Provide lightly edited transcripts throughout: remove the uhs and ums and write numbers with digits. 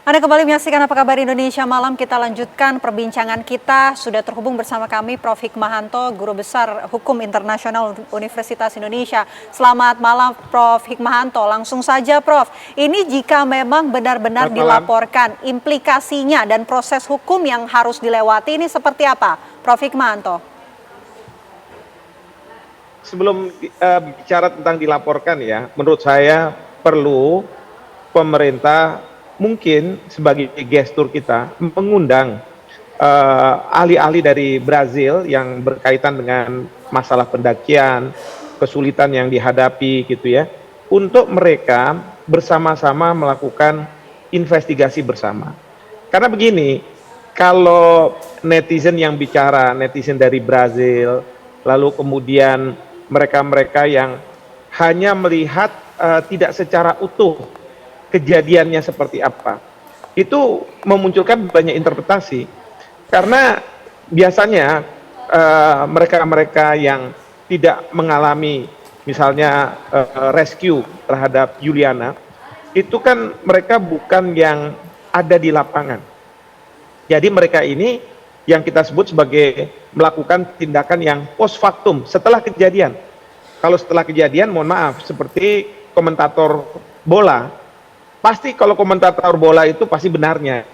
Anda kembali menyaksikan Apa Kabar Indonesia Malam. Kita lanjutkan perbincangan kita. Sudah terhubung bersama kami Prof. Hikmahanto, Guru Besar Hukum Internasional Universitas Indonesia. Selamat malam Prof. Hikmahanto. Langsung saja Prof, ini jika memang benar-benar dilaporkan, implikasinya dan proses hukum yang harus dilewati ini seperti apa Prof. Hikmahanto? Sebelum bicara tentang dilaporkan ya, menurut saya perlu pemerintah mungkin sebagai gestur kita mengundang ahli-ahli dari Brazil yang berkaitan dengan masalah pendakian, kesulitan yang dihadapi gitu ya, untuk mereka bersama-sama melakukan investigasi bersama. Karena begini, kalau netizen yang bicara, netizen dari Brazil, lalu kemudian mereka-mereka yang hanya melihat tidak secara utuh kejadiannya seperti apa, itu memunculkan banyak interpretasi. Karena biasanya mereka-mereka yang tidak mengalami misalnya rescue terhadap Juliana, itu kan mereka bukan yang ada di lapangan. Jadi mereka ini yang kita sebut sebagai melakukan tindakan yang post factum, setelah kejadian. Kalau setelah kejadian, mohon maaf, seperti komentator bola, pasti kalau komentator bola itu pasti benarnya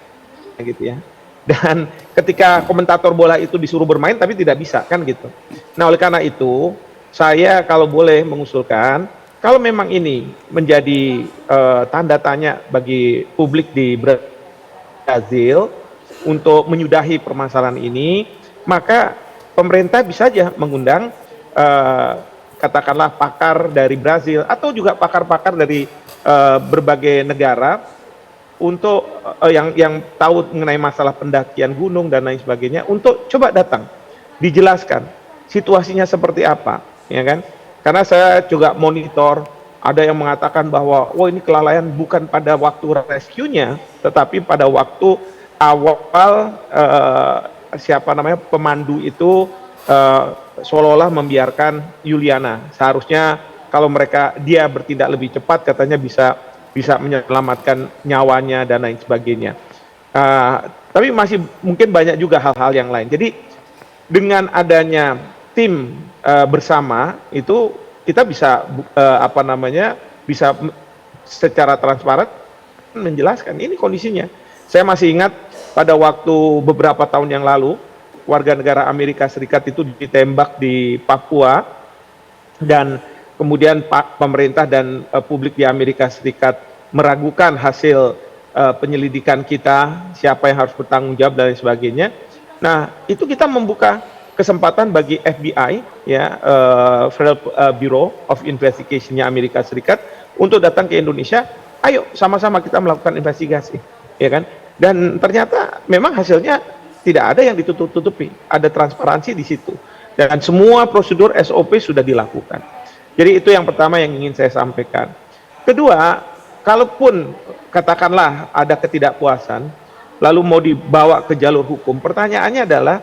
gitu ya. Dan ketika komentator bola itu disuruh bermain tapi tidak bisa kan gitu. Nah, oleh karena itu saya kalau boleh mengusulkan, kalau memang ini menjadi tanda tanya bagi publik di Brazil untuk menyudahi permasalahan ini, maka pemerintah bisa saja mengundang katakanlah pakar dari Brazil atau juga pakar-pakar dari berbagai negara untuk yang tahu mengenai masalah pendakian gunung dan lain sebagainya, untuk coba datang dijelaskan situasinya seperti apa, ya kan? Karena saya juga monitor, ada yang mengatakan bahwa ini kelalaian bukan pada waktu rescue-nya, tetapi pada waktu awal pemandu itu seolah-olah membiarkan Juliana. Seharusnya kalau dia bertindak lebih cepat, katanya bisa menyelamatkan nyawanya dan lain sebagainya. Tapi masih mungkin banyak juga hal-hal yang lain. Jadi dengan adanya tim bersama itu, kita bisa bisa secara transparan menjelaskan ini kondisinya. Saya masih ingat pada waktu beberapa tahun yang lalu, warga negara Amerika Serikat itu ditembak di Papua, dan kemudian pemerintah dan publik di Amerika Serikat meragukan hasil penyelidikan kita, siapa yang harus bertanggung jawab dan lain sebagainya. Nah, itu kita membuka kesempatan bagi FBI, ya, Federal Bureau of Investigation-nya Amerika Serikat, untuk datang ke Indonesia. Ayo sama-sama kita melakukan investigasi, ya kan? Dan ternyata memang hasilnya tidak ada yang ditutup-tutupi, ada transparansi di situ, dan semua prosedur SOP sudah dilakukan. Jadi itu yang pertama yang ingin saya sampaikan. Kedua, kalaupun katakanlah ada ketidakpuasan, lalu mau dibawa ke jalur hukum, pertanyaannya adalah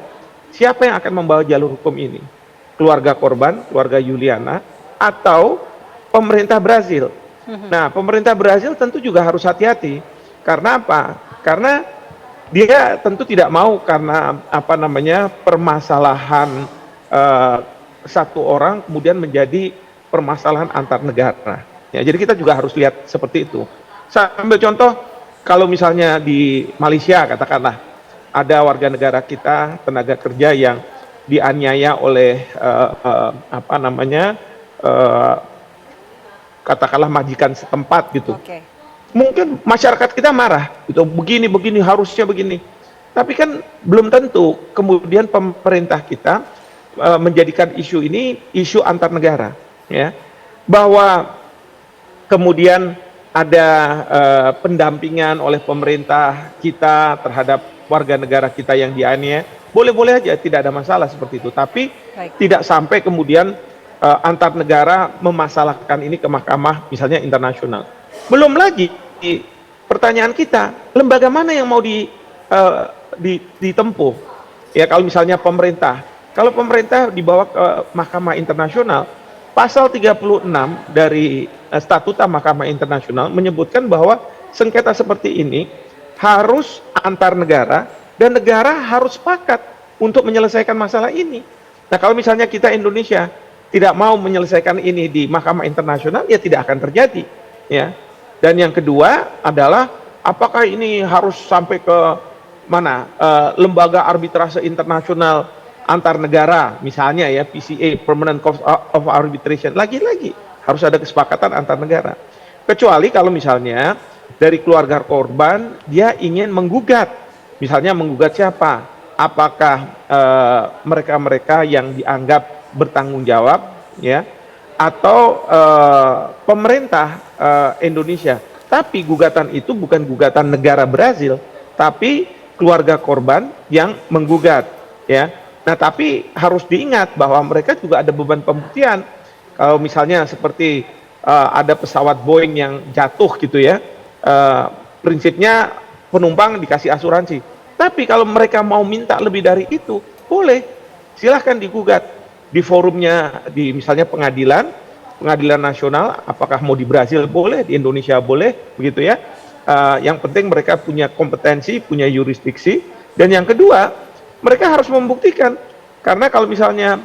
siapa yang akan membawa jalur hukum ini? Keluarga korban, keluarga Juliana, atau pemerintah Brazil? Nah, pemerintah Brazil tentu juga harus hati-hati. Karena apa? Karena dia tentu tidak mau karena permasalahan satu orang kemudian menjadi permasalahan antar negara. Ya, jadi kita juga harus lihat seperti itu. Saya ambil contoh, kalau misalnya di Malaysia katakanlah ada warga negara kita, tenaga kerja yang dianiaya oleh katakanlah majikan setempat gitu. Okay. Mungkin masyarakat kita marah, gitu, begini harusnya begini. Tapi kan belum tentu kemudian pemerintah kita menjadikan isu ini isu antar negara, ya, bahwa kemudian ada pendampingan oleh pemerintah kita terhadap warga negara kita yang dianiaya, boleh-boleh aja, tidak ada masalah seperti itu. Tapi tidak sampai kemudian antar negara memasalahkan ini ke mahkamah misalnya internasional. Belum lagi pertanyaan kita, lembaga mana yang mau ditempuh? Ya, kalau misalnya pemerintah, kalau pemerintah dibawa ke mahkamah internasional, pasal 36 dari statuta Mahkamah Internasional menyebutkan bahwa sengketa seperti ini harus antar negara dan negara harus sepakat untuk menyelesaikan masalah ini. Nah, kalau misalnya kita Indonesia tidak mau menyelesaikan ini di Mahkamah Internasional, ya tidak akan terjadi, ya. Dan yang kedua adalah apakah ini harus sampai ke mana lembaga arbitrase internasional antar negara, misalnya ya PCA, Permanent Court of Arbitration, lagi-lagi harus ada kesepakatan antar negara. Kecuali kalau misalnya dari keluarga korban dia ingin menggugat, misalnya menggugat siapa? Apakah mereka-mereka yang dianggap bertanggung jawab, ya, atau pemerintah Indonesia? Tapi gugatan itu bukan gugatan negara Brazil, tapi keluarga korban yang menggugat, ya. Nah, tapi harus diingat bahwa mereka juga ada beban pembuktian. Kalau misalnya seperti ada pesawat Boeing yang jatuh gitu ya, prinsipnya penumpang dikasih asuransi. Tapi kalau mereka mau minta lebih dari itu, boleh, silahkan digugat di forumnya, di misalnya pengadilan nasional, apakah mau di Brazil boleh, di Indonesia boleh, begitu ya. Yang penting mereka punya kompetensi, punya yurisdiksi, dan yang kedua mereka harus membuktikan, karena kalau misalnya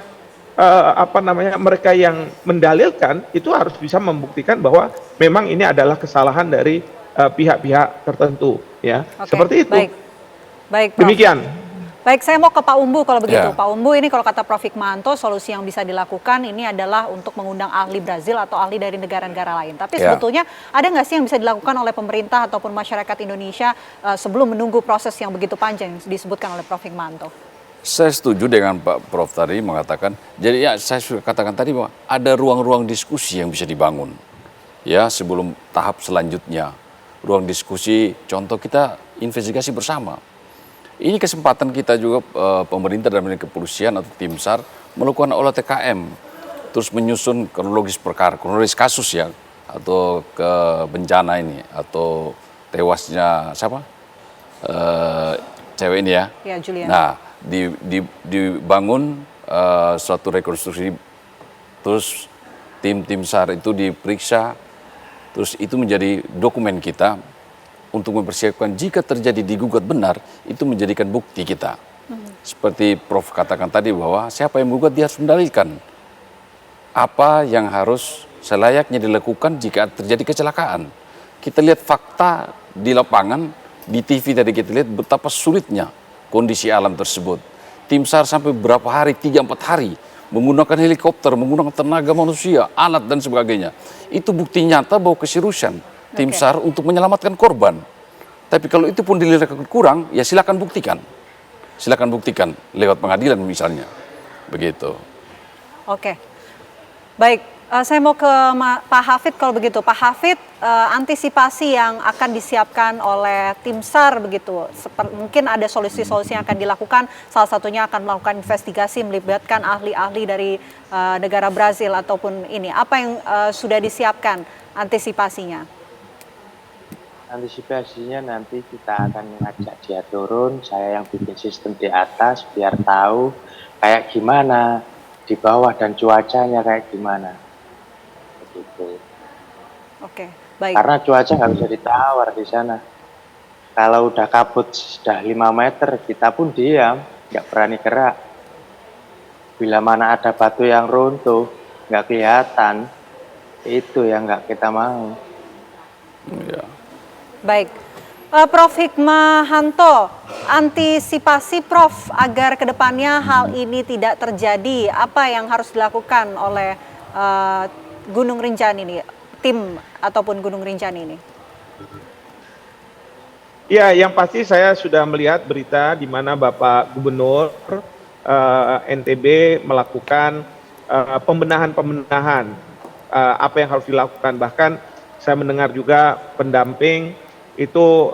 mereka yang mendalilkan itu harus bisa membuktikan bahwa memang ini adalah kesalahan dari pihak-pihak tertentu, ya. Oke, seperti itu. Baik, Prof. Demikian. Baik, saya mau ke Pak Umbu kalau begitu. Ya. Pak Umbu, ini kalau kata Prof. Hikmahanto, solusi yang bisa dilakukan ini adalah untuk mengundang ahli Brazil atau ahli dari negara-negara lain. Tapi sebetulnya ada nggak sih yang bisa dilakukan oleh pemerintah ataupun masyarakat Indonesia sebelum menunggu proses yang begitu panjang yang disebutkan oleh Prof. Hikmahanto? Saya setuju dengan Pak Prof tadi mengatakan, jadi ya saya sudah katakan tadi bahwa ada ruang-ruang diskusi yang bisa dibangun. Ya, sebelum tahap selanjutnya. Ruang diskusi, contoh kita investigasi bersama. Ini kesempatan kita juga pemerintah dan kepolisian atau tim SAR melakukan olah TKM, terus menyusun kronologis perkara, kronologis kasus ya, atau ke bencana ini, atau tewasnya siapa? Cewek ini ya. Ya, Julian. Nah, dibangun suatu rekonstruksi, terus tim SAR itu diperiksa, terus itu menjadi dokumen kita untuk mempersiapkan jika terjadi digugat benar, itu menjadikan bukti kita. Seperti Prof katakan tadi bahwa siapa yang menggugat dia harus mendalilkan apa yang harus selayaknya dilakukan jika terjadi kecelakaan. Kita lihat fakta di lapangan, di TV tadi kita lihat betapa sulitnya kondisi alam tersebut. Tim SAR sampai berapa hari, 3-4 hari, menggunakan helikopter, menggunakan tenaga manusia, alat dan sebagainya. Itu bukti nyata bahwa keseriusan tim SAR untuk menyelamatkan korban. Tapi kalau itu pun dinilai kurang, ya silakan buktikan. Silakan buktikan lewat pengadilan misalnya. Begitu. Oke. Baik, saya mau ke Pak Hafid kalau begitu. Pak Hafid, antisipasi yang akan disiapkan oleh tim SAR begitu. Mungkin ada solusi-solusi yang akan dilakukan. Salah satunya akan melakukan investigasi melibatkan ahli-ahli dari negara Brazil ataupun ini. Apa yang sudah disiapkan antisipasinya? Antisipasinya nanti kita akan mengajak dia turun, saya yang bikin sistem di atas biar tahu kayak gimana di bawah dan cuacanya kayak gimana. Begitu. Oke, baik. Karena cuaca nggak bisa ditawar di sana. Kalau udah kabut sudah 5 meter, kita pun diam, nggak berani gerak. Bila mana ada batu yang runtuh, nggak kelihatan, itu yang nggak kita mau. Ya. Baik, Prof. Hikmahanto, antisipasi Prof agar kedepannya hal ini tidak terjadi, apa yang harus dilakukan oleh Gunung Rinjani ini, tim ataupun Gunung Rinjani ini? Ya, yang pasti saya sudah melihat berita di mana Bapak Gubernur NTB melakukan pembenahan apa yang harus dilakukan. Bahkan saya mendengar juga pendamping itu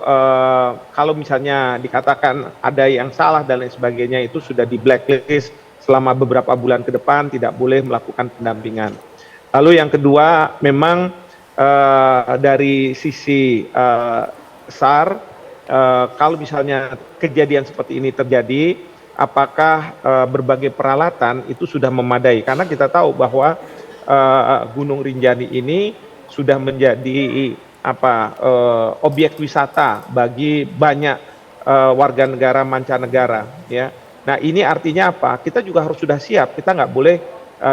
kalau misalnya dikatakan ada yang salah dan lain sebagainya itu sudah di blacklist selama beberapa bulan ke depan, tidak boleh melakukan pendampingan. Lalu yang kedua, memang dari sisi SAR, kalau misalnya kejadian seperti ini terjadi, apakah berbagai peralatan itu sudah memadai? Karena kita tahu bahwa Gunung Rinjani ini sudah menjadi objek wisata bagi banyak warga negara mancanegara, ya. Nah, ini artinya apa? Kita juga harus sudah siap. Kita nggak boleh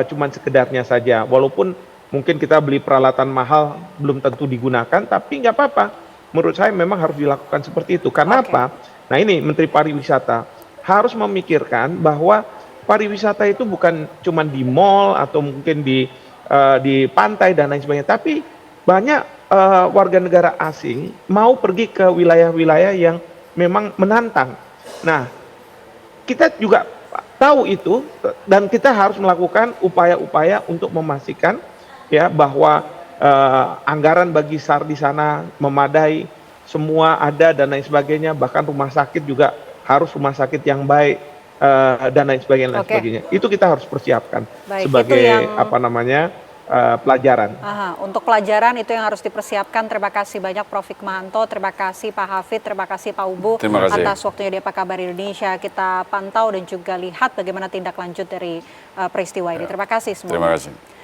cuman sekedarnya saja. Walaupun mungkin kita beli peralatan mahal belum tentu digunakan, tapi nggak apa-apa. Menurut saya memang harus dilakukan seperti itu. Karena Oke. apa? Nah, ini Menteri Pariwisata harus memikirkan bahwa pariwisata itu bukan cuman di mall atau mungkin di pantai dan lain sebagainya, tapi banyak warga negara asing mau pergi ke wilayah-wilayah yang memang menantang. Nah, kita juga tahu itu dan kita harus melakukan upaya-upaya untuk memastikan ya bahwa anggaran bagi SAR di sana memadai, semua ada dan lain sebagainya, bahkan rumah sakit juga harus rumah sakit yang baik dan lain sebagainya, lain Oke. sebagainya. Itu kita harus persiapkan Baik, sebagai itu yang- pelajaran. Aha, untuk pelajaran itu yang harus dipersiapkan. Terima kasih banyak Prof. Hikmahanto, terima kasih Pak Hafid, terima kasih Pak Ubu Terima kasih. atas waktunya di Apa Kabar Indonesia. Kita pantau dan juga lihat bagaimana tindak lanjut dari peristiwa ini. Terima kasih semua. Terima kasih.